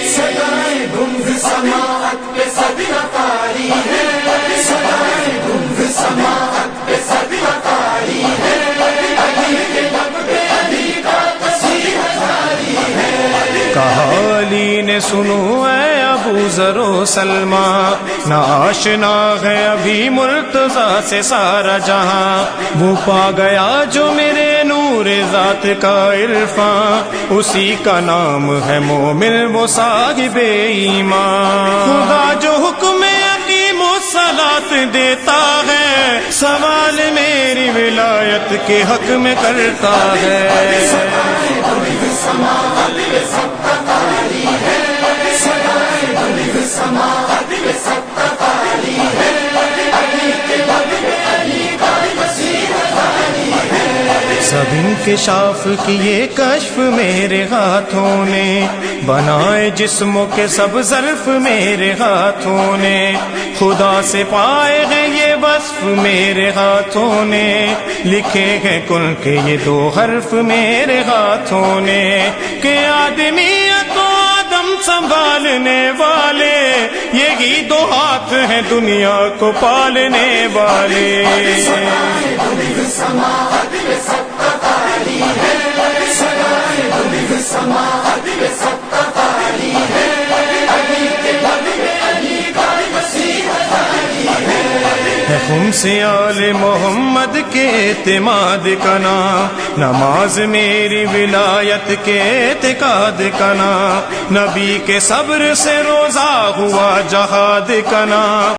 صدائیں گنگ سماعت پہ صدقہ کاری ہے، صدائیں گنگ سماعت پہ صدقہ کاری ہے، علی کے لب پہ علی کا تصیحہ جاری ہے۔ کہا علی نے سنو اے ابو ذر و سلمہ، نہ آشنا ہے ابھی مرتضیٰ سے سارا جہاں، وہ پا گیا جو میرے نور ذات کا عرفاں، اسی کا نام ہے مومن وہ صاحب ایمان۔ خدا جو حکم اقیم الصلاۃ دیتا ہے، سوال میری ولایت کے حق میں کرتا ہے۔ صدائیں گنگ سماعت پہ صدقہ کاری ہے، صدائیں گنگ سماعت پہ صدقہ کاری ہے، علی کے لب پہ علی کا تصیحہ جاری ہے۔ سب انکشاف کیے کشف میرے ہاتھوں نے، بنائے جسموں کے سب ظرف میرے ہاتھوں نے، خدا سے پائے ہیں یہ وصف میرے ہاتھوں نے، لکھے ہیں کن کے یہ دو حرف میرے ہاتھوں نے، کہ آدمیت و آدم سنبھالنے والے یہی دو ہاتھ ہیں دنیا کو پالنے والے۔ صدائیں گنگ سماعت پہ صدقہ کاری ہے، صدائیں گنگ سماعت پہ صدقہ کاری ہے، علی کے لب پہ علی کا تصیحہ جاری ہے۔ ہے خمس آل محمد کے اعتماد کا نام، نماز میری ولایت کے اعتقاد کا نام، نبی کے صبر سے روزہ ہوا جہاد کا نام۔